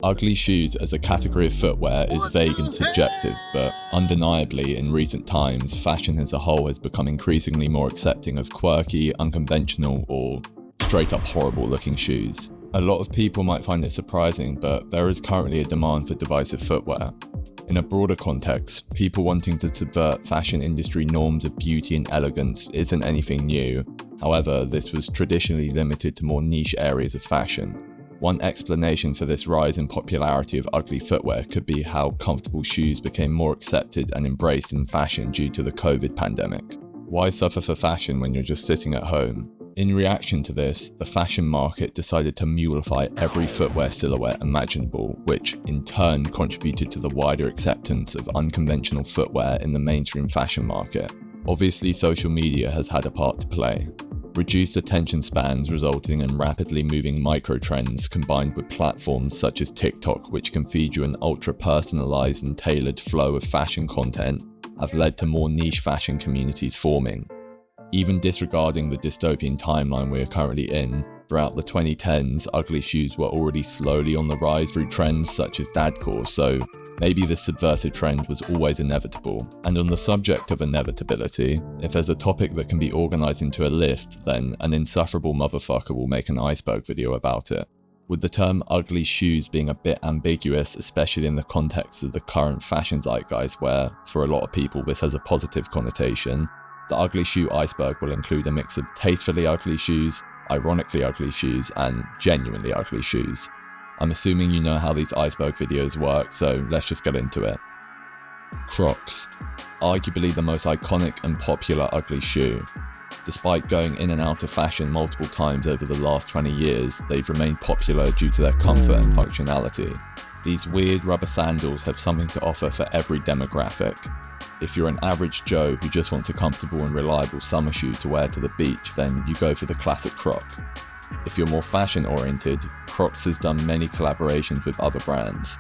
Ugly shoes as a category of footwear is vague and subjective, but undeniably in recent times, fashion as a whole has become increasingly more accepting of quirky, unconventional, or straight up horrible looking shoes. A lot of people might find it surprising, but there is currently a demand for divisive footwear. In a broader context, people wanting to subvert fashion industry norms of beauty and elegance isn't anything new. However, this was traditionally limited to more niche areas of fashion. One explanation for this rise in popularity of ugly footwear could be how comfortable shoes became more accepted and embraced in fashion due to the COVID pandemic. Why suffer for fashion when you're just sitting at home? In reaction to this, the fashion market decided to mulefy every footwear silhouette imaginable, which in turn contributed to the wider acceptance of unconventional footwear in the mainstream fashion market. Obviously, social media has had a part to play. Reduced attention spans resulting in rapidly moving micro-trends combined with platforms such as TikTok, which can feed you an ultra-personalized and tailored flow of fashion content, have led to more niche fashion communities forming. Even disregarding the dystopian timeline we are currently in, throughout the 2010s, ugly shoes were already slowly on the rise through trends such as dadcore, so maybe this subversive trend was always inevitable. And on the subject of inevitability, if there's a topic that can be organised into a list, then an insufferable motherfucker will make an Iceberg video about it. With the term ugly shoes being a bit ambiguous, especially in the context of the current fashion zeitgeist where, for a lot of people, this has a positive connotation, the ugly shoe iceberg will include a mix of tastefully ugly shoes, ironically ugly shoes, and genuinely ugly shoes. I'm assuming you know how these iceberg videos work, so let's just get into it. Crocs. Arguably the most iconic and popular ugly shoe. Despite going in and out of fashion multiple times over the last 20 years, they've remained popular due to their comfort and functionality. These weird rubber sandals have something to offer for every demographic. If you're an average Joe who just wants a comfortable and reliable summer shoe to wear to the beach, then you go for the classic Croc. If you're more fashion oriented, Crocs has done many collaborations with other brands.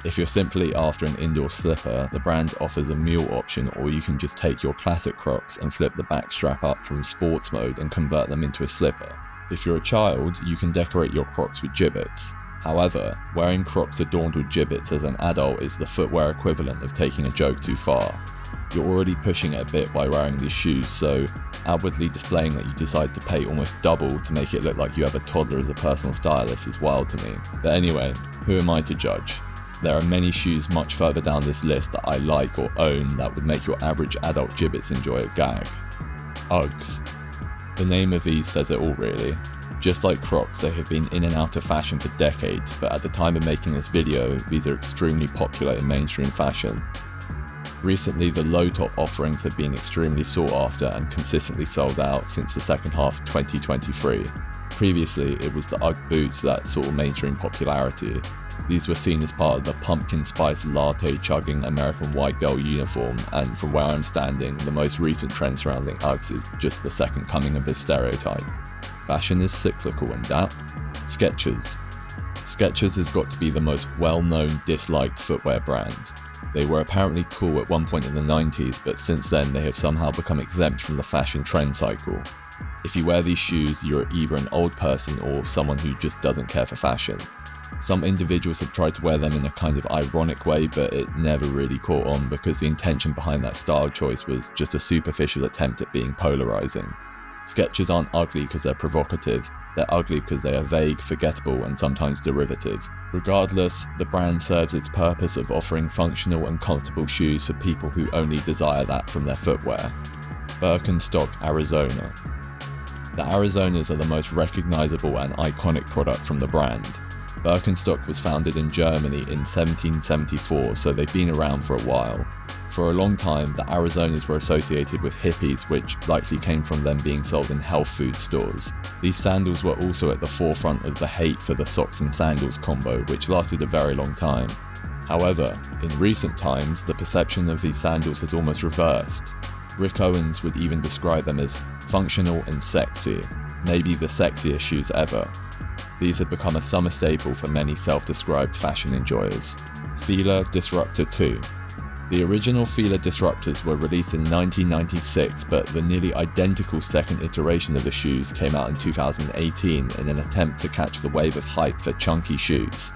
If you're simply after an indoor slipper, the brand offers a mule option, or you can just take your classic Crocs and flip the back strap up from sports mode and convert them into a slipper. If you're a child, you can decorate your Crocs with gibbets. However, wearing Crocs adorned with gibbets as an adult is the footwear equivalent of taking a joke too far. You're already pushing it a bit by wearing these shoes, so outwardly displaying that you decide to pay almost double to make it look like you have a toddler as a personal stylist is wild to me. But anyway, who am I to judge? There are many shoes much further down this list that I like or own that would make your average adult gibbets enjoyer gag. Uggs. The name of these says it all really. Just like Crocs, they have been in and out of fashion for decades, but at the time of making this video, these are extremely popular in mainstream fashion. Recently, the low-top offerings have been extremely sought after and consistently sold out since the second half of 2023. Previously, it was the Ugg boots that saw mainstream popularity. These were seen as part of the pumpkin spice latte chugging American white girl uniform, and from where I'm standing, the most recent trend surrounding Uggs is just the second coming of this stereotype. Fashion is cyclical and that. Skechers. Skechers has got to be the most well-known, disliked footwear brand. They were apparently cool at one point in the 90s, but since then they have somehow become exempt from the fashion trend cycle. If you wear these shoes, you're either an old person or someone who just doesn't care for fashion. Some individuals have tried to wear them in a kind of ironic way, but it never really caught on because the intention behind that style choice was just a superficial attempt at being polarizing. Skechers aren't ugly because they're provocative, they're ugly because they are vague, forgettable, and sometimes derivative. Regardless, the brand serves its purpose of offering functional and comfortable shoes for people who only desire that from their footwear. Birkenstock Arizona. The Arizonas are the most recognizable and iconic product from the brand. Birkenstock was founded in Germany in 1774, so they've been around for a while. For a long time, the Arizonas were associated with hippies, which likely came from them being sold in health food stores. These sandals were also at the forefront of the hate for the socks and sandals combo, which lasted a very long time. However, in recent times, the perception of these sandals has almost reversed. Rick Owens would even describe them as functional and sexy, maybe the sexiest shoes ever. These have become a summer staple for many self-described fashion enjoyers. Fila Disruptor 2. The original Fila Disruptors were released in 1996, but the nearly identical second iteration of the shoes came out in 2018 in an attempt to catch the wave of hype for chunky shoes.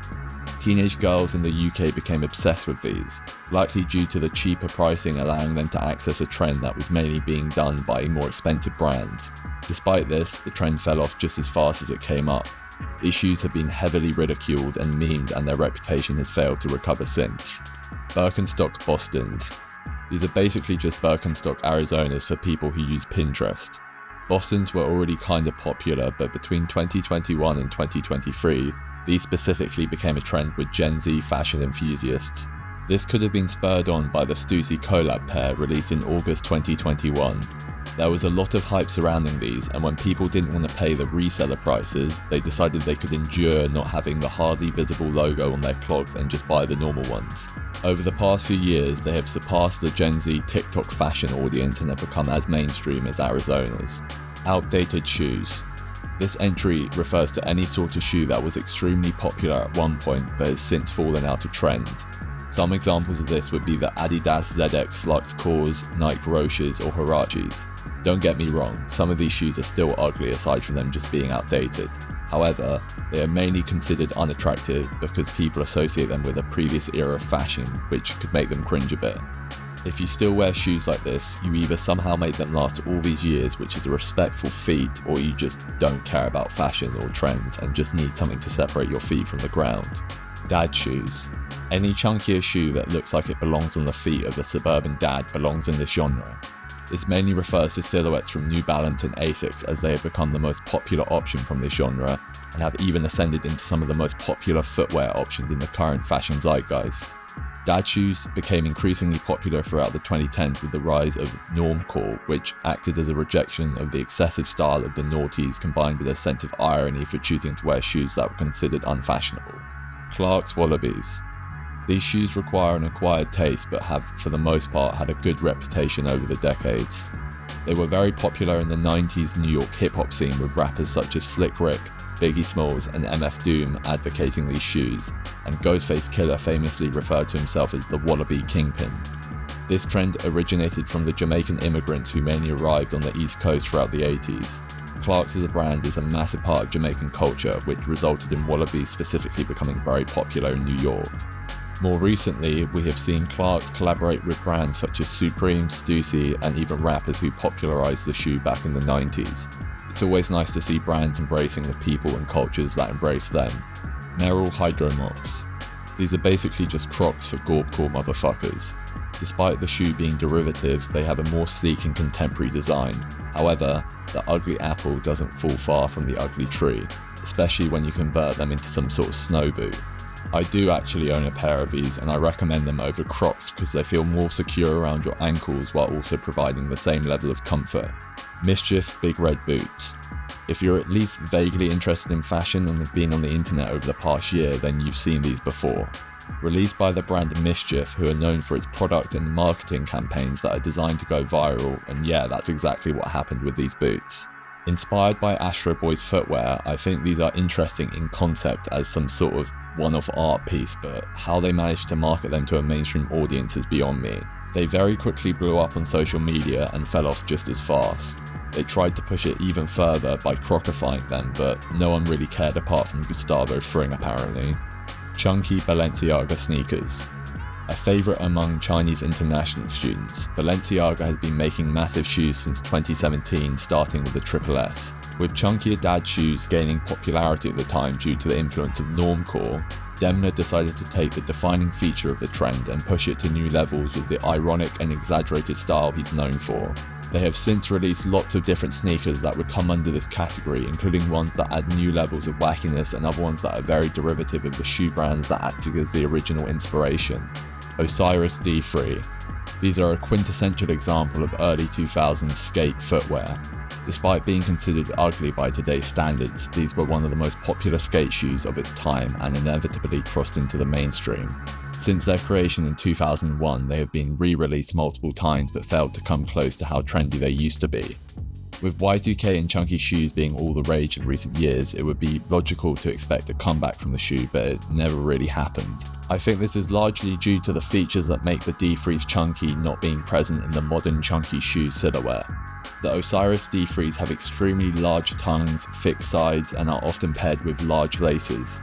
Teenage girls in the UK became obsessed with these, likely due to the cheaper pricing allowing them to access a trend that was mainly being done by more expensive brands. Despite this, the trend fell off just as fast as it came up. These shoes have been heavily ridiculed and memed, and their reputation has failed to recover since. Birkenstock Bostons. These are basically just Birkenstock Arizonas for people who use Pinterest. Bostons were already kinda popular, but between 2021 and 2023, these specifically became a trend with Gen Z fashion enthusiasts. This could have been spurred on by the Stussy collab pair released in August 2021. There was a lot of hype surrounding these, and when people didn't want to pay the reseller prices, they decided they could endure not having the hardly visible logo on their clogs and just buy the normal ones. Over the past few years, they have surpassed the Gen Z TikTok fashion audience and have become as mainstream as Arizona's. Outdated shoes. This entry refers to any sort of shoe that was extremely popular at one point but has since fallen out of trend. Some examples of this would be the Adidas ZX Flux Cores, Nike Roches or Huaraches. Don't get me wrong, some of these shoes are still ugly aside from them just being outdated. However, they are mainly considered unattractive because people associate them with a previous era of fashion, which could make them cringe a bit. If you still wear shoes like this, you either somehow made them last all these years, which is a respectful feat, or you just don't care about fashion or trends and just need something to separate your feet from the ground. Dad shoes. Any chunkier shoe that looks like it belongs on the feet of a suburban dad belongs in this genre. This mainly refers to silhouettes from New Balance and Asics, as they have become the most popular option from this genre and have even ascended into some of the most popular footwear options in the current fashion zeitgeist. Dad shoes became increasingly popular throughout the 2010s with the rise of normcore, which acted as a rejection of the excessive style of the noughties combined with a sense of irony for choosing to wear shoes that were considered unfashionable. Clark's Wallabees. These shoes require an acquired taste but have, for the most part, had a good reputation over the decades. They were very popular in the 90s New York hip-hop scene, with rappers such as Slick Rick, Biggie Smalls and MF Doom advocating these shoes, and Ghostface Killah famously referred to himself as the Wallaby Kingpin. This trend originated from the Jamaican immigrants who mainly arrived on the East Coast throughout the 80s. Clarks as a brand is a massive part of Jamaican culture, which resulted in Wallabies specifically becoming very popular in New York. More recently, we have seen Clarks collaborate with brands such as Supreme, Stussy, and even rappers who popularized the shoe back in the 90s. It's always nice to see brands embracing the people and cultures that embrace them. Merrell hyrdomocs. These are basically just Crocs for gorpcore motherfuckers. Despite the shoe being derivative, they have a more sleek and contemporary design. However, the ugly apple doesn't fall far from the ugly tree, especially when you convert them into some sort of snow boot. I do actually own a pair of these, and I recommend them over Crocs because they feel more secure around your ankles while also providing the same level of comfort. MSCHF Big Red Boots. If you're at least vaguely interested in fashion and have been on the internet over the past year, then you've seen these before. Released by the brand MSCHF, who are known for its product and marketing campaigns that are designed to go viral, and yeah, that's exactly what happened with these boots. Inspired by Astro Boy's footwear, I think these are interesting in concept as some sort of one-off art piece, but how they managed to market them to a mainstream audience is beyond me. They very quickly blew up on social media and fell off just as fast. They tried to push it even further by crocifying them, but no one really cared apart from Gustavo Fring apparently. Chunky Balenciaga sneakers. A favourite among Chinese international students, Balenciaga has been making massive shoes since 2017, starting with the Triple S. With chunkier dad shoes gaining popularity at the time due to the influence of normcore, Demna decided to take the defining feature of the trend and push it to new levels with the ironic and exaggerated style he's known for. They have since released lots of different sneakers that would come under this category, including ones that add new levels of wackiness and other ones that are very derivative of the shoe brands that acted as the original inspiration. Osiris D3. These are a quintessential example of early 2000s skate footwear. Despite being considered ugly by today's standards, these were one of the most popular skate shoes of its time and inevitably crossed into the mainstream. Since their creation in 2001, they have been re-released multiple times but failed to come close to how trendy they used to be. With Y2K and chunky shoes being all the rage in recent years, it would be logical to expect a comeback from the shoe, but it never really happened. I think this is largely due to the features that make the D3's chunky not being present in the modern chunky shoe silhouette. The Osiris D3s have extremely large tongues, thick sides, and are often paired with large laces.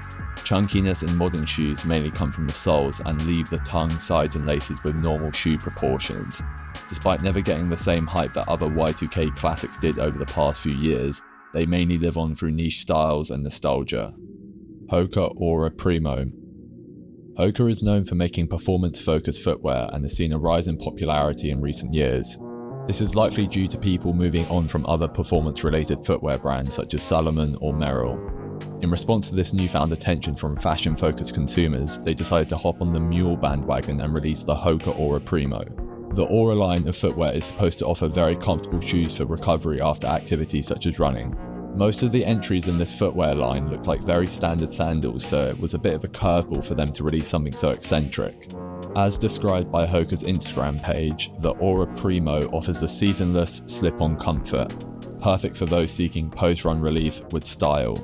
Chunkiness in modern shoes mainly come from the soles and leave the tongue, sides and laces with normal shoe proportions. Despite never getting the same hype that other Y2K classics did over the past few years, they mainly live on through niche styles and nostalgia. Hoka Aura Primo. Hoka is known for making performance-focused footwear and has seen a rise in popularity in recent years. This is likely due to people moving on from other performance-related footwear brands such as Salomon or Merrell. In response to this newfound attention from fashion-focused consumers, they decided to hop on the mule bandwagon and release the Hoka Aura Primo. The Aura line of footwear is supposed to offer very comfortable shoes for recovery after activities such as running. Most of the entries in this footwear line look like very standard sandals, so it was a bit of a curveball for them to release something so eccentric. As described by Hoka's Instagram page, the Aura Primo offers a seasonless, slip-on comfort, perfect for those seeking post-run relief with style.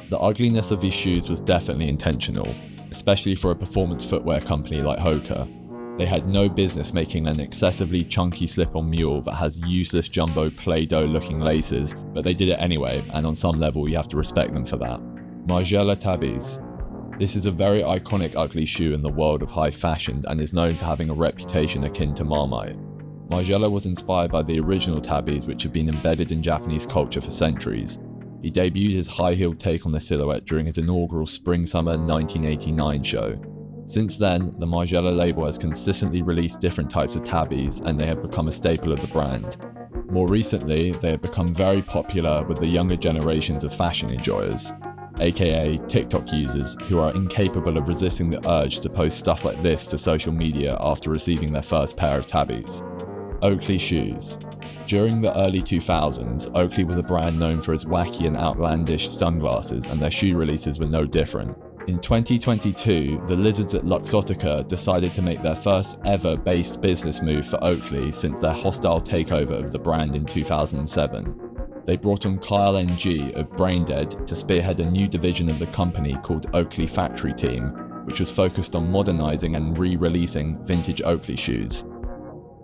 The ugliness of these shoes was definitely intentional, especially for a performance footwear company like Hoka. They had no business making an excessively chunky slip-on mule that has useless jumbo Play-Doh looking laces, but they did it anyway, and on some level you have to respect them for that. Margiela Tabis. This is a very iconic ugly shoe in the world of high fashion and is known for having a reputation akin to Marmite. Margiela was inspired by the original Tabis, which have been embedded in Japanese culture for centuries. He debuted his high-heeled take on the silhouette during his inaugural Spring-Summer 1989 show. Since then, the Margiela label has consistently released different types of Tabis, and they have become a staple of the brand. More recently, they have become very popular with the younger generations of fashion enjoyers, aka TikTok users, who are incapable of resisting the urge to post stuff like this to social media after receiving their first pair of Tabis. Oakley shoes. During the early 2000s, Oakley was a brand known for its wacky and outlandish sunglasses, and their shoe releases were no different. In 2022, the lizards at Luxottica decided to make their first ever based business move for Oakley since their hostile takeover of the brand in 2007. They brought on Kyle NG of Braindead to spearhead a new division of the company called Oakley Factory Team, which was focused on modernizing and re-releasing vintage Oakley shoes.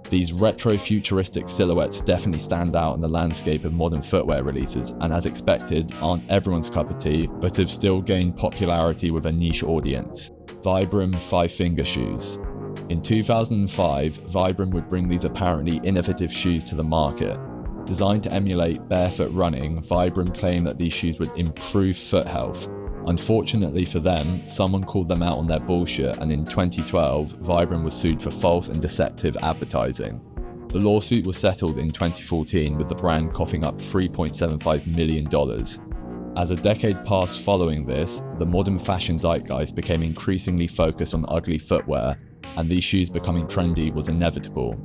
These retro-futuristic silhouettes definitely stand out in the landscape of modern footwear releases, and as expected, aren't everyone's cup of tea, but have still gained popularity with a niche audience. Vibram 5-finger shoes. In 2005, Vibram would bring these apparently innovative shoes to the market. Designed to emulate barefoot running, Vibram claimed that these shoes would improve foot health. Unfortunately for them, someone called them out on their bullshit, and in 2012, Vibram was sued for false and deceptive advertising. The lawsuit was settled in 2014, with the brand coughing up $3.75 million. As a decade passed following this, the modern fashion zeitgeist became increasingly focused on ugly footwear, and these shoes becoming trendy was inevitable.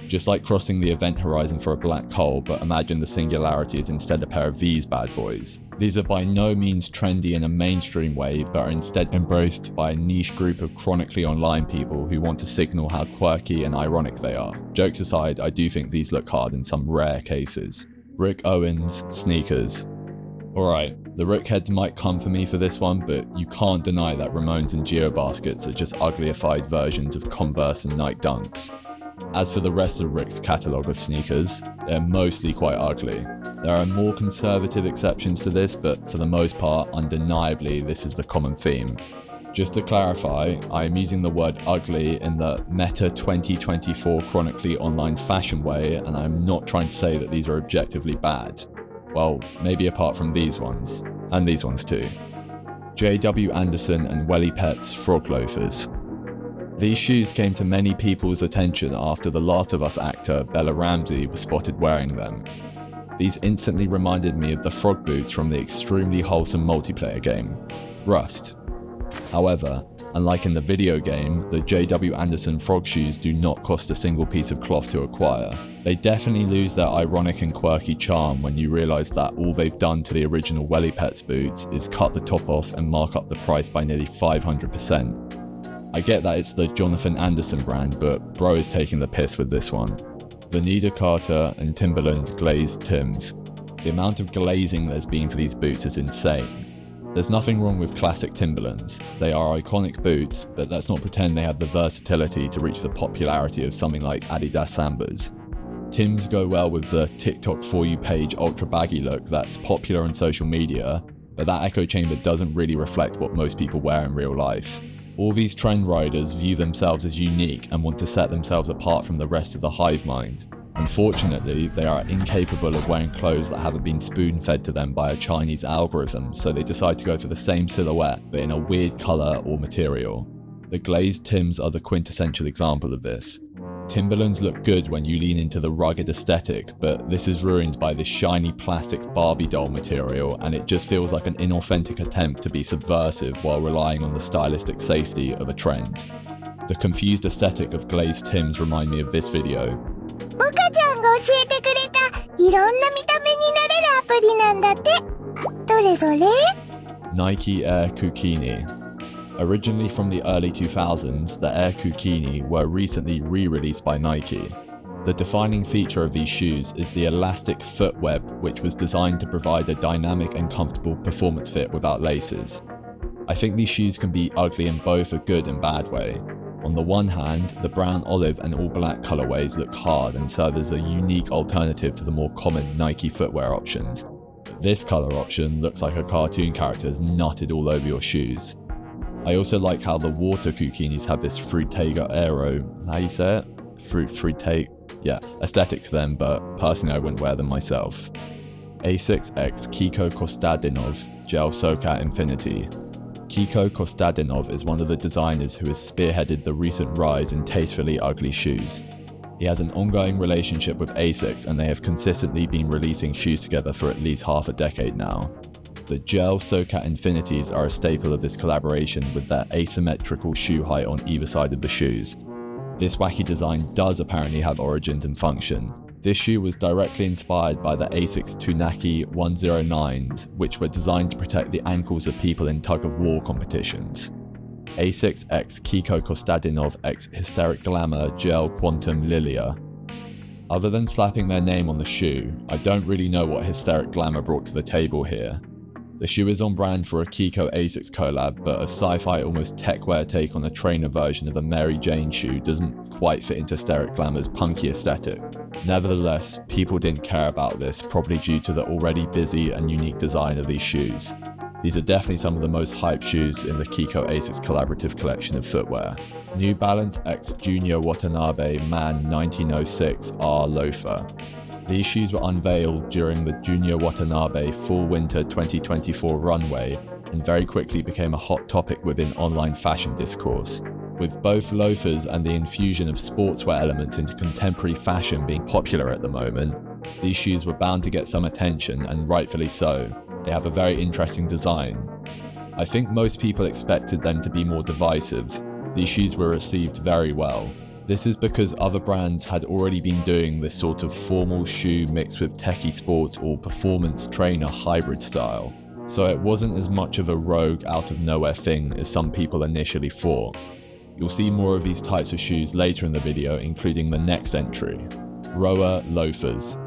Just like crossing the event horizon for a black hole, but imagine the singularity is instead a pair of these bad boys. These are by no means trendy in a mainstream way, but are instead embraced by a niche group of chronically online people who want to signal how quirky and ironic they are. Jokes aside, I do think these look hard in some rare cases. Rick Owens sneakers. Alright, the Rickheads might come for me for this one, but you can't deny that Ramones and GeoBaskets are just uglyified versions of Converse and Nike Dunks. As for the rest of Rick's catalogue of sneakers, they're mostly quite ugly. There are more conservative exceptions to this, but for the most part, undeniably, this is the common theme. Just to clarify, I am using the word ugly in the meta 2024 chronically online fashion way, and I'm not trying to say that these are objectively bad. Well, maybe apart from these ones, and these ones too. J.W. Anderson and Welly Pet's frog loafers. These shoes came to many people's attention after the Last of Us actor Bella Ramsey was spotted wearing them. These instantly reminded me of the frog boots from the extremely wholesome multiplayer game, Rust. However, unlike in the video game, the J.W. Anderson frog shoes do not cost a single piece of cloth to acquire. They definitely lose their ironic and quirky charm when you realise that all they've done to the original Welly Pets boots is cut the top off and mark up the price by nearly 500%. I get that it's the Jonathan Anderson brand, but bro is taking the piss with this one. Vanita Carter and Timberland glazed Tims. The amount of glazing there's been for these boots is insane. There's nothing wrong with classic Timberlands. They are iconic boots, but let's not pretend they have the versatility to reach the popularity of something like Adidas Sambas. Tims go well with the TikTok For You page ultra baggy look that's popular on social media, but that echo chamber doesn't really reflect what most people wear in real life. All these trend riders view themselves as unique and want to set themselves apart from the rest of the hive mind. Unfortunately, they are incapable of wearing clothes that haven't been spoon-fed to them by a Chinese algorithm, so they decide to go for the same silhouette, but in a weird colour or material. The glazed Tims are the quintessential example of this. Timberlands look good when you lean into the rugged aesthetic, but this is ruined by this shiny plastic Barbie doll material, and it just feels like an inauthentic attempt to be subversive while relying on the stylistic safety of a trend. The confused aesthetic of glazed Tims remind me of this video. モカちゃんが教えてくれたいろんな見た目になれるアプリなんだって。どれどれ？ Nike Air Kukini. Originally from the early 2000s, the Air Kukini were recently re-released by Nike. The defining feature of these shoes is the elastic foot web, which was designed to provide a dynamic and comfortable performance fit without laces. I think these shoes can be ugly in both a good and bad way. On the one hand, the brown, olive and all black colorways look hard and serve as a unique alternative to the more common Nike footwear options. This color option looks like a cartoon character has knotted all over your shoes. I also like how the water Kukinis have this Fruitega Aero, is that how you say it? Fruitega, yeah, aesthetic to them, but personally I wouldn't wear them myself. Asics x Kiko Kostadinov Gel Socat Infinity. Kiko Kostadinov is one of the designers who has spearheaded the recent rise in tastefully ugly shoes. He has an ongoing relationship with Asics and they have consistently been releasing shoes together for at least half a decade now. The Gel Socat Infinities are a staple of this collaboration with their asymmetrical shoe height on either side of the shoes. This wacky design does apparently have origins and function. This shoe was directly inspired by the Asics Tunaki 109s, which were designed to protect the ankles of people in tug-of-war competitions. Asics x Kiko Kostadinov x Hysteric Glamour Gel Quantum Lilia. Other than slapping their name on the shoe, I don't really know what Hysteric Glamour brought to the table here. The shoe is on brand for a Kiko Asics collab, but a sci-fi almost techwear take on a trainer version of a Mary Jane shoe doesn't quite fit into Hysteric Glamour's punky aesthetic. Nevertheless, people didn't care about this, probably due to the already busy and unique design of these shoes. These are definitely some of the most hyped shoes in the Kiko Asics collaborative collection of footwear. New Balance x Junior Watanabe Man 1906 R Loafer. These shoes were unveiled during the Junior Watanabe Fall-Winter 2024 runway and very quickly became a hot topic within online fashion discourse. With both loafers and the infusion of sportswear elements into contemporary fashion being popular at the moment, these shoes were bound to get some attention, and rightfully so. They have a very interesting design. I think most people expected them to be more divisive. These shoes were received very well. This is because other brands had already been doing this sort of formal shoe mixed with techie sport or performance trainer hybrid style, so it wasn't as much of a rogue out of nowhere thing as some people initially thought. You'll see more of these types of shoes later in the video, including the next entry. Rower Loafers.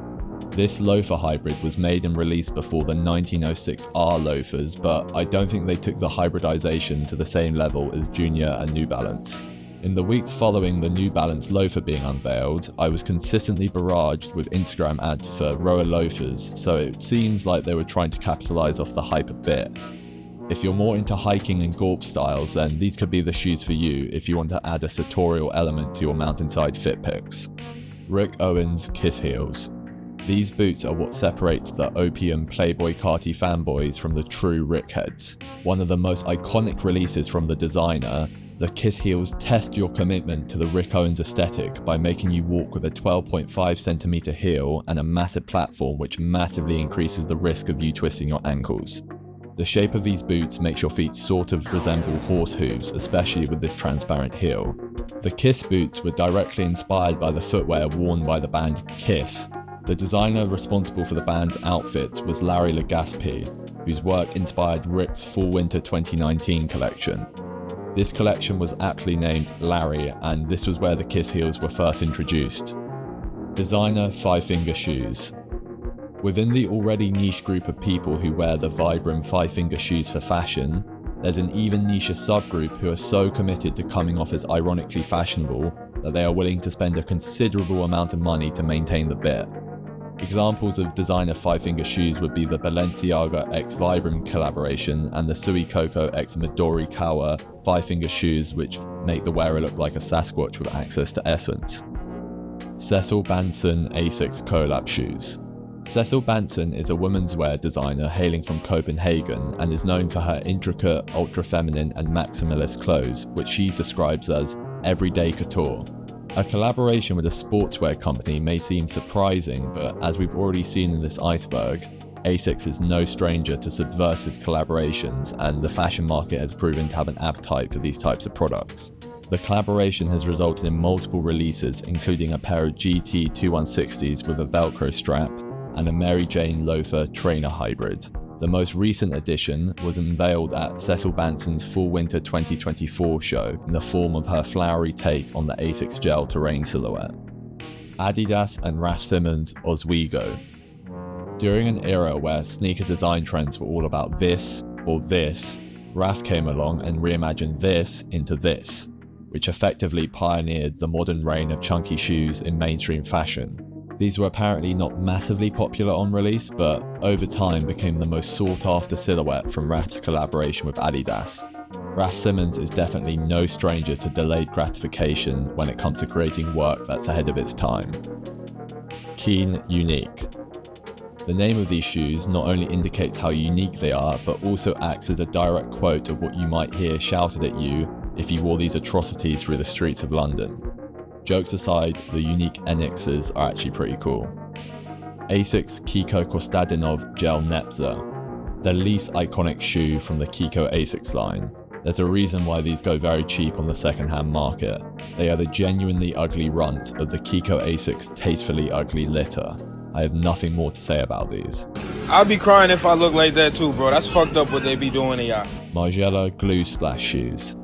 This loafer hybrid was made and released before the 1906R loafers, but I don't think they took the hybridization to the same level as Junior and New Balance. In the weeks following the New Balance loafer being unveiled, I was consistently barraged with Instagram ads for rower loafers, so it seems like they were trying to capitalize off the hype a bit. If you're more into hiking and gorp styles, then these could be the shoes for you if you want to add a sartorial element to your mountainside fit pics. Rick Owens Kiss Heels. These boots are what separates the opium Playboy Carti fanboys from the true Rick heads. One of the most iconic releases from the designer, the Kiss Heels test your commitment to the Rick Owens aesthetic by making you walk with a 12.5cm heel and a massive platform which massively increases the risk of you twisting your ankles. The shape of these boots makes your feet sort of resemble horse hooves, especially with this transparent heel. The Kiss boots were directly inspired by the footwear worn by the band Kiss. The designer responsible for the band's outfits was Larry Legaspi, whose work inspired Rick's Fall-Winter 2019 collection. This collection was aptly named Larry, and this was where the Kiss heels were first introduced. Designer Five-Finger Shoes. Within the already niche group of people who wear the Vibram Five-Finger shoes for fashion, there's an even niche subgroup who are so committed to coming off as ironically fashionable that they are willing to spend a considerable amount of money to maintain the bit. Examples of designer five-finger shoes would be the Balenciaga x Vibram collaboration and the Sui Coco x Midori Kawa five-finger shoes, which make the wearer look like a Sasquatch with access to essence. Cecil Banson Asics collab shoes. Cecil Banson is a women's wear designer hailing from Copenhagen and is known for her intricate, ultra-feminine and maximalist clothes, which she describes as everyday couture. A collaboration with a sportswear company may seem surprising, but as we've already seen in this Iceberg, Asics is no stranger to subversive collaborations, and the fashion market has proven to have an appetite for these types of products. The collaboration has resulted in multiple releases, including a pair of GT 2160s with a Velcro strap and a Mary Jane loafer trainer hybrid. The most recent addition was unveiled at Cecil Banson's Fall Winter 2024 show in the form of her flowery take on the Asics gel terrain silhouette. Adidas and Raf Simons Oswego. During an era where sneaker design trends were all about this or this, Raf came along and reimagined this into this, which effectively pioneered the modern reign of chunky shoes in mainstream fashion. These were apparently not massively popular on release, but over time became the most sought-after silhouette from Raf's collaboration with Adidas. Raf Simons is definitely no stranger to delayed gratification when it comes to creating work that's ahead of its time. Keen Unique. The name of these shoes not only indicates how unique they are, but also acts as a direct quote of what you might hear shouted at you if you wore these atrocities through the streets of London. Jokes aside, the unique Enixes are actually pretty cool. Asics Kiko Kostadinov Gel Nepza. The least iconic shoe from the Kiko Asics line. There's a reason why these go very cheap on the second-hand market. They are the genuinely ugly runt of the Kiko Asics tastefully ugly litter. I have nothing more to say about these. I'll be crying if I look like that too, bro. That's fucked up what they be doing to y'all. Margiela Glue Splash shoes.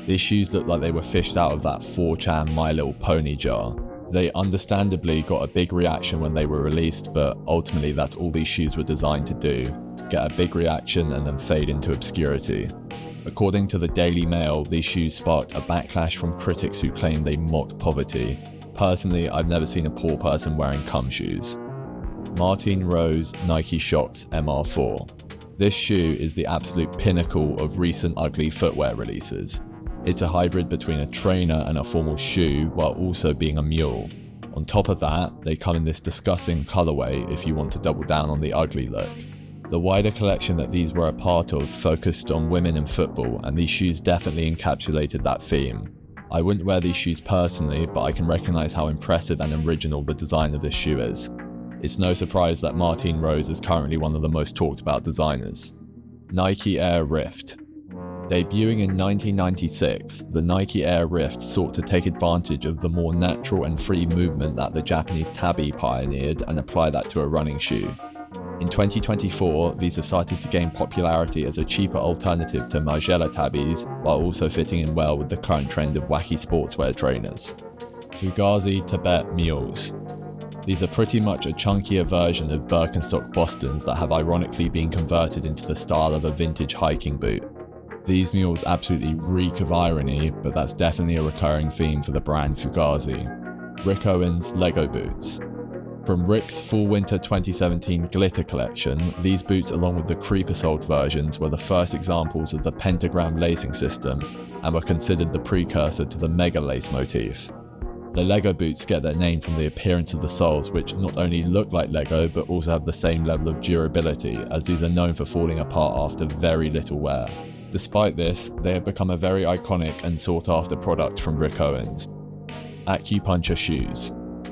These shoes look like they were fished out of that 4chan My Little Pony jar. They understandably got a big reaction when they were released, but ultimately that's all these shoes were designed to do, get a big reaction and then fade into obscurity. According to the Daily Mail, these shoes sparked a backlash from critics who claimed they mocked poverty. Personally, I've never seen a poor person wearing cum shoes. Martine Rose Nike Shox MR4. This shoe is the absolute pinnacle of recent ugly footwear releases. It's a hybrid between a trainer and a formal shoe while also being a mule. On top of that, they come in this disgusting colorway if you want to double down on the ugly look. The wider collection that these were a part of focused on women and football, and these shoes definitely encapsulated that theme. I wouldn't wear these shoes personally, but I can recognize how impressive and original the design of this shoe is. It's no surprise that Martine Rose is currently one of the most talked about designers. Nike Air Rift. Debuting in 1996, the Nike Air Rift sought to take advantage of the more natural and free movement that the Japanese tabi pioneered and apply that to a running shoe. In 2024, these have started to gain popularity as a cheaper alternative to Margiela Tabis, while also fitting in well with the current trend of wacky sportswear trainers. Fugazi Tibet Mules. These are pretty much a chunkier version of Birkenstock Bostons that have ironically been converted into the style of a vintage hiking boot. These mules absolutely reek of irony, but that's definitely a recurring theme for the brand Fugazi. Rick Owens Lego Boots. From Rick's Fall Winter 2017 Glitter collection, these boots along with the Creeper-soled versions were the first examples of the pentagram lacing system and were considered the precursor to the mega lace motif. The Lego boots get their name from the appearance of the soles, which not only look like Lego but also have the same level of durability, as these are known for falling apart after very little wear. Despite this, they have become a very iconic and sought after product from Rick Owens. Acupuncture Shoes.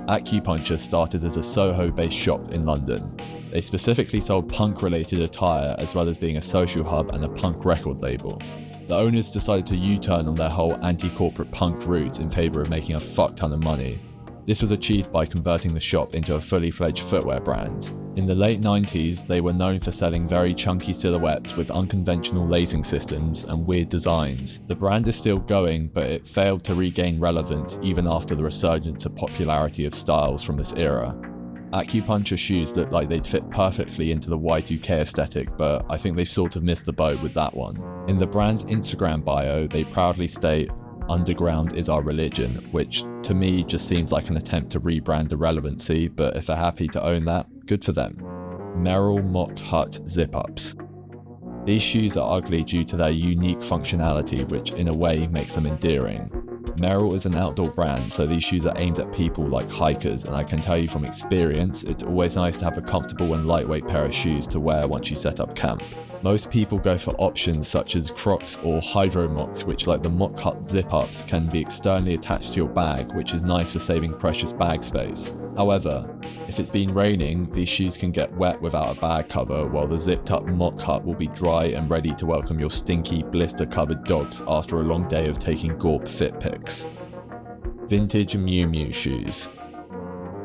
Acupuncture started as a Soho-based shop in London. They specifically sold punk-related attire as well as being a social hub and a punk record label. The owners decided to U-turn on their whole anti-corporate punk roots in favour of making a fuck ton of money. This was achieved by converting the shop into a fully fledged footwear brand. In the late 90s, they were known for selling very chunky silhouettes with unconventional lacing systems and weird designs. The brand is still going, but it failed to regain relevance even after the resurgence of popularity of styles from this era. Acupuncture shoes look like they'd fit perfectly into the Y2K aesthetic, but I think they've sort of missed the boat with that one. In the brand's Instagram bio, they proudly state, underground is our religion, which to me just seems like an attempt to rebrand irrelevancy, but if they're happy to own that, good for them. Merrell Mock Hut Zip-Ups. These shoes are ugly due to their unique functionality, which in a way makes them endearing. Merrell is an outdoor brand, so these shoes are aimed at people like hikers, and I can tell you from experience, it's always nice to have a comfortable and lightweight pair of shoes to wear once you set up camp. Most people go for options such as Crocs or hyrdomocs, which, like the Mock Hut zip-ups, can be externally attached to your bag, which is nice for saving precious bag space. However, if it's been raining, these shoes can get wet without a bag cover, while the zipped up Mock Hut will be dry and ready to welcome your stinky, blister-covered dogs after a long day of taking Gorp fit pics. Vintage Miu Miu shoes.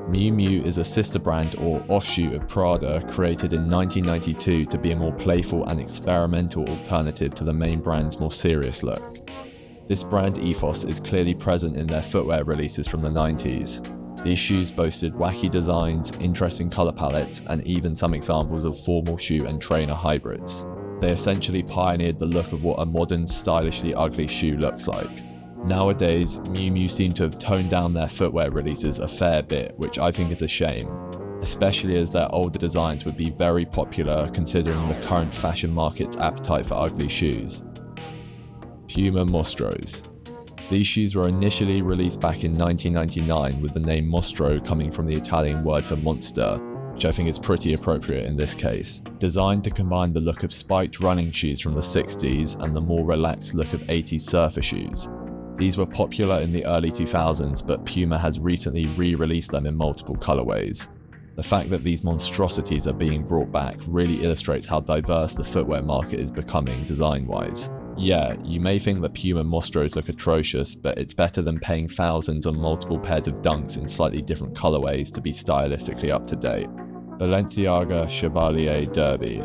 Miu Miu is a sister brand or offshoot of Prada, created in 1992 to be a more playful and experimental alternative to the main brand's more serious look. This brand ethos is clearly present in their footwear releases from the 90s. These shoes boasted wacky designs, interesting colour palettes, and even some examples of formal shoe and trainer hybrids. They essentially pioneered the look of what a modern, stylishly ugly shoe looks like. Nowadays, Miu Miu seem to have toned down their footwear releases a fair bit, which I think is a shame, especially as their older designs would be very popular considering the current fashion market's appetite for ugly shoes. Puma Mostros. These shoes were initially released back in 1999 with the name Mostro coming from the Italian word for monster, which I think is pretty appropriate in this case. Designed to combine the look of spiked running shoes from the 60s and the more relaxed look of 80s surfer shoes. These were popular in the early 2000s, but Puma has recently re-released them in multiple colorways. The fact that these monstrosities are being brought back really illustrates how diverse the footwear market is becoming design-wise. Yeah, you may think that Puma Mostros look atrocious, but it's better than paying thousands on multiple pairs of dunks in slightly different colorways to be stylistically up to date. Balenciaga Chevalier Derby.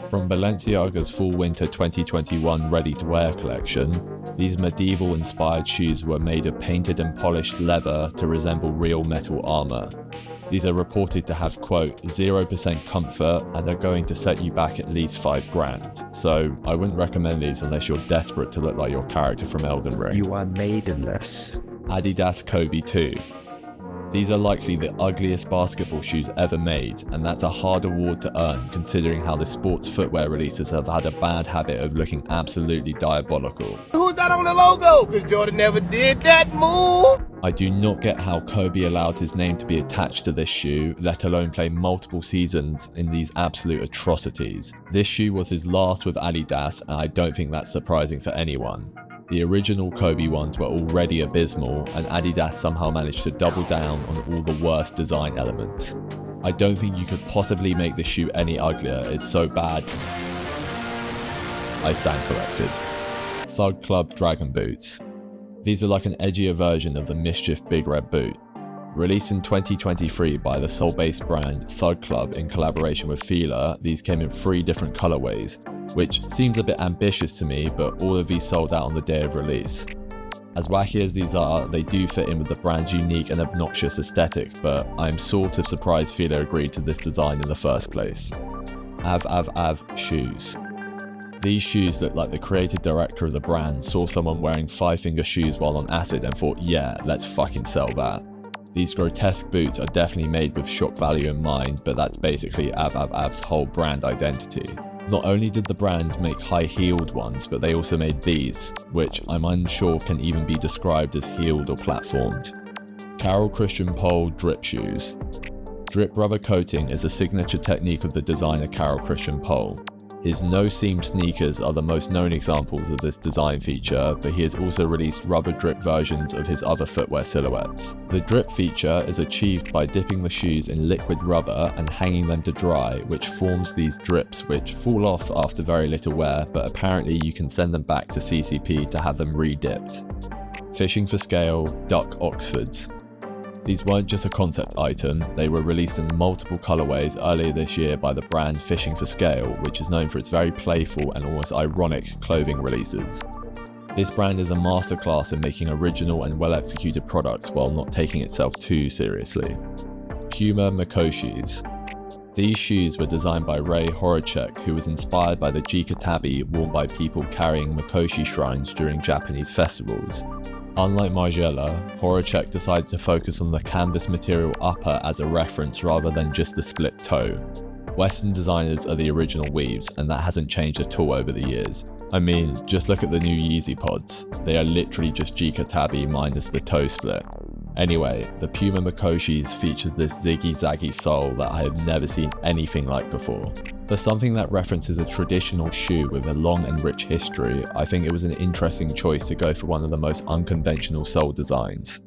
From Balenciaga's Fall-Winter 2021 ready-to-wear collection, these medieval-inspired shoes were made of painted and polished leather to resemble real metal armor. These are reported to have, quote, 0% comfort and are going to set you back at least $5,000. So I wouldn't recommend these unless you're desperate to look like your character from Elden Ring. You are maidenless. Adidas Kobe 2. These are likely the ugliest basketball shoes ever made, and that's a hard award to earn considering how the sports footwear releases have had a bad habit of looking absolutely diabolical. Who's that on the logo? Because Jordan never did that move. I do not get how Kobe allowed his name to be attached to this shoe, let alone play multiple seasons in these absolute atrocities. This shoe was his last with Adidas, and I don't think that's surprising for anyone. The original Kobe ones were already abysmal, and Adidas somehow managed to double down on all the worst design elements. I don't think you could possibly make this shoe any uglier, it's so bad. I stand corrected. Thug Club Dragon Boots. These are like an edgier version of the MSCHF Big Red Boot. Released in 2023 by the Seoul-based brand Thug Club in collaboration with Fila, these came in 3 different colorways, which seems a bit ambitious to me, but all of these sold out on the day of release. As wacky as these are, they do fit in with the brand's unique and obnoxious aesthetic, but I'm sort of surprised Fila agreed to this design in the first place. Av shoes. These shoes look like the creative director of the brand saw someone wearing 5-finger shoes while on acid and thought, yeah, let's fucking sell that. These grotesque boots are definitely made with shock value in mind, but that's basically Av's whole brand identity. Not only did the brand make high-heeled ones, but they also made these, which I'm unsure can even be described as heeled or platformed. Carol Christian Pole Drip Shoes. Drip rubber coating is a signature technique of the designer Carol Christian Pole. His no-seam sneakers are the most known examples of this design feature, but he has also released rubber drip versions of his other footwear silhouettes. The drip feature is achieved by dipping the shoes in liquid rubber and hanging them to dry, which forms these drips which fall off after very little wear, but apparently you can send them back to CCP to have them re-dipped. Fishing for Scale Duck Oxfords. These weren't just a concept item, they were released in multiple colorways earlier this year by the brand Fishing for Scale, which is known for its very playful and almost ironic clothing releases. This brand is a masterclass in making original and well-executed products while not taking itself too seriously. Puma Mikoshis. These shoes were designed by Ray Horacek, who was inspired by the Jika tabi worn by people carrying Mikoshi shrines during Japanese festivals. Unlike Margiela, Horochek decided to focus on the canvas material upper as a reference rather than just the split toe. Western designers are the original weaves, and that hasn't changed at all over the years. I mean, just look at the new Yeezy pods. They are literally just Margiela Tabis minus the toe split. Anyway, the Puma Mikoshis features this ziggy-zaggy sole that I have never seen anything like before. For something that references a traditional shoe with a long and rich history, I think it was an interesting choice to go for one of the most unconventional sole designs.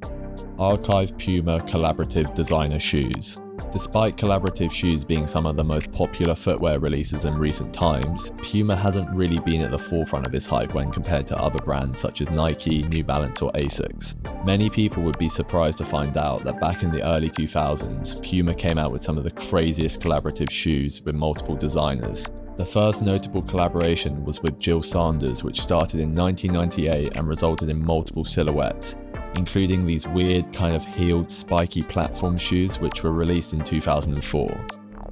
Archive Puma Collaborative Designer Shoes. Despite collaborative shoes being some of the most popular footwear releases in recent times, Puma hasn't really been at the forefront of this hype when compared to other brands such as Nike, New Balance or Asics. Many people would be surprised to find out that back in the early 2000s, Puma came out with some of the craziest collaborative shoes with multiple designers. The first notable collaboration was with Jill Sanders, which started in 1998 and resulted in multiple silhouettes, including these weird kind of heeled spiky platform shoes which were released in 2004.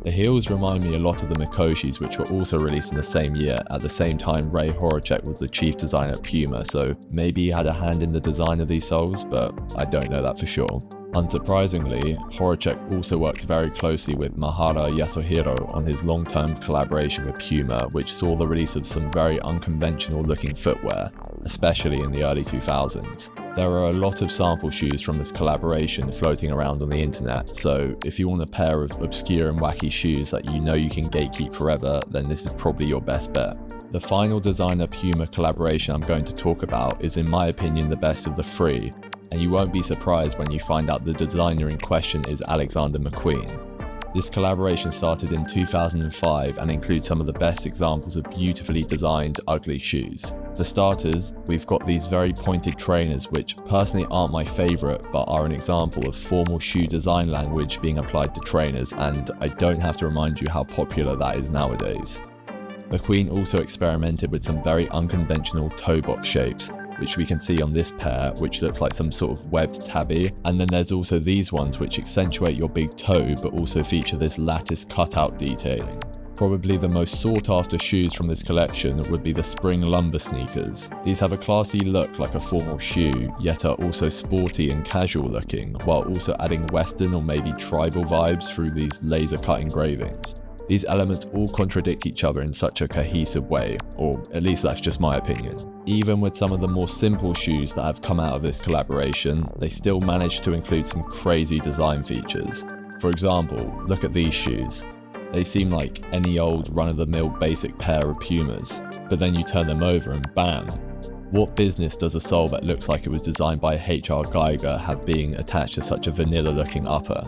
The heels remind me a lot of the Mikoshis, which were also released in the same year. At the same time, Ray Horochek was the chief designer at Puma, so maybe he had a hand in the design of these soles, but I don't know that for sure. Unsurprisingly, Horochek also worked very closely with Mahara Yasuhiro on his long-term collaboration with Puma, which saw the release of some very unconventional looking footwear, especially in the early 2000s. There are a lot of sample shoes from this collaboration floating around on the internet, so if you want a pair of obscure and wacky shoes that you know you can gatekeep forever, then this is probably your best bet. The final designer Puma collaboration I'm going to talk about is in my opinion the best of the three, and you won't be surprised when you find out the designer in question is Alexander McQueen. This collaboration started in 2005 and includes some of the best examples of beautifully designed ugly shoes. For starters, we've got these very pointed trainers which personally aren't my favourite but are an example of formal shoe design language being applied to trainers, and I don't have to remind you how popular that is nowadays. McQueen also experimented with some very unconventional toe box shapes, which we can see on this pair, which look like some sort of webbed tabby, and then there's also these ones which accentuate your big toe but also feature this lattice cutout detailing. Probably the most sought after shoes from this collection would be the spring lumber sneakers. These have a classy look like a formal shoe, yet are also sporty and casual looking, while also adding western or maybe tribal vibes through these laser cut engravings. These elements all contradict each other in such a cohesive way, or at least that's just my opinion. Even with some of the more simple shoes that have come out of this collaboration, they still manage to include some crazy design features. For example, look at these shoes. They seem like any old run-of-the-mill basic pair of Pumas, but then you turn them over and bam! What business does a sole that looks like it was designed by H.R. Geiger have being attached to such a vanilla-looking upper?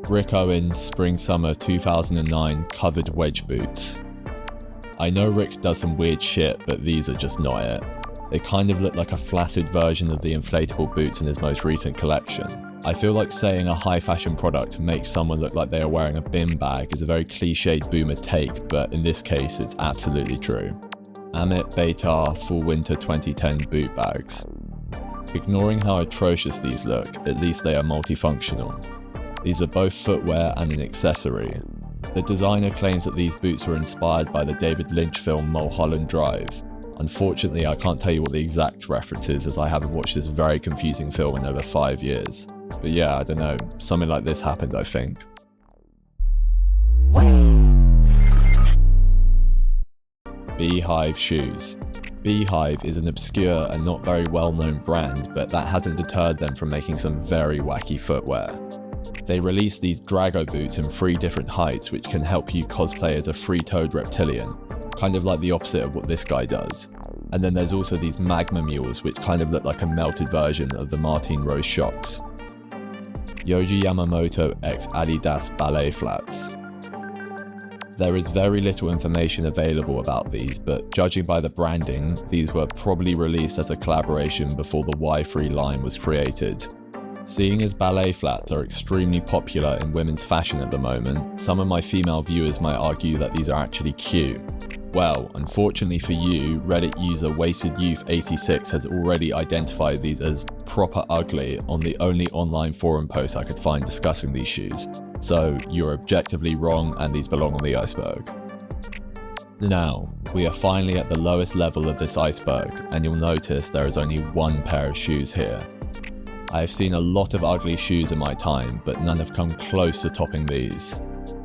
Rick Owens Spring-Summer 2009 covered wedge boots. I know Rick does some weird shit, but these are just not it. They kind of look like a flaccid version of the inflatable boots in his most recent collection. I feel like saying a high fashion product makes someone look like they are wearing a bin bag is a very cliched boomer take, but in this case it's absolutely true. Amit Beitar Fall Winter 2010 boot bags. Ignoring how atrocious these look, at least they are multifunctional. These are both footwear and an accessory. The designer claims that these boots were inspired by the David Lynch film Mulholland Drive. Unfortunately, I can't tell you what the exact reference is as I haven't watched this very confusing film in over 5 years. But yeah, I don't know, something like this happened I think. Beehive shoes. Beehive is an obscure and not very well known brand, but that hasn't deterred them from making some very wacky footwear. They release these Drago boots in 3 different heights which can help you cosplay as a 3-toed reptilian, kind of like the opposite of what this guy does. And then there's also these Magma Mules which kind of look like a melted version of the Martine Rose Shocks. Yohji Yamamoto x Adidas ballet flats. There is very little information available about these, but judging by the branding, these were probably released as a collaboration before the Y3 line was created. Seeing as ballet flats are extremely popular in women's fashion at the moment, some of my female viewers might argue that these are actually cute. Well, unfortunately for you, Reddit user WastedYouth86 has already identified these as proper ugly on the only online forum post I could find discussing these shoes. So you're objectively wrong and these belong on the Iceberg. Now, we are finally at the lowest level of this iceberg, and you'll notice there is only one pair of shoes here. I have seen a lot of ugly shoes in my time, but none have come close to topping these.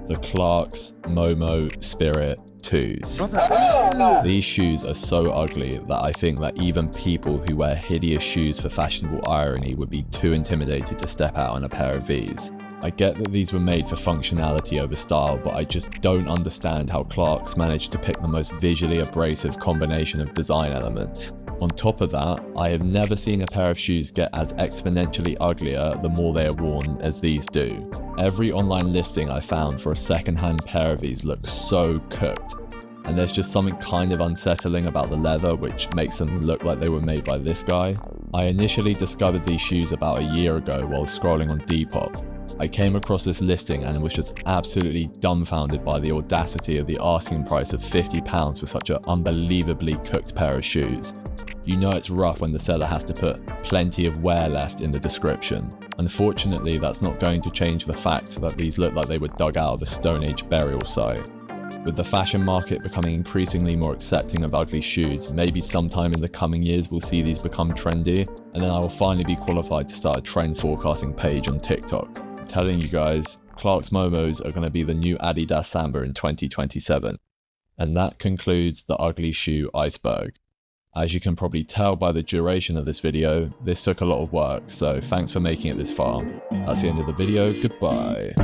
The Crocs Momo Spirit 2s. These shoes are so ugly that I think that even people who wear hideous shoes for fashionable irony would be too intimidated to step out on a pair of these. I get that these were made for functionality over style, but I just don't understand how Crocs managed to pick the most visually abrasive combination of design elements. On top of that, I have never seen a pair of shoes get as exponentially uglier the more they are worn as these do. Every online listing I found for a second-hand pair of these looks so cooked, and there's just something kind of unsettling about the leather which makes them look like they were made by this guy. I initially discovered these shoes about a year ago while scrolling on Depop. I came across this listing and was just absolutely dumbfounded by the audacity of the asking price of £50 for such an unbelievably cooked pair of shoes. You know it's rough when the seller has to put "plenty of wear left" in the description. Unfortunately, that's not going to change the fact that these look like they were dug out of a Stone Age burial site. With the fashion market becoming increasingly more accepting of ugly shoes, maybe sometime in the coming years we'll see these become trendy, and then I will finally be qualified to start a trend forecasting page on TikTok. I'm telling you guys, Clark's Momos are going to be the new Adidas Samba in 2027. And that concludes the ugly shoe iceberg. As you can probably tell by the duration of this video, this took a lot of work, so thanks for making it this far. That's the end of the video, goodbye.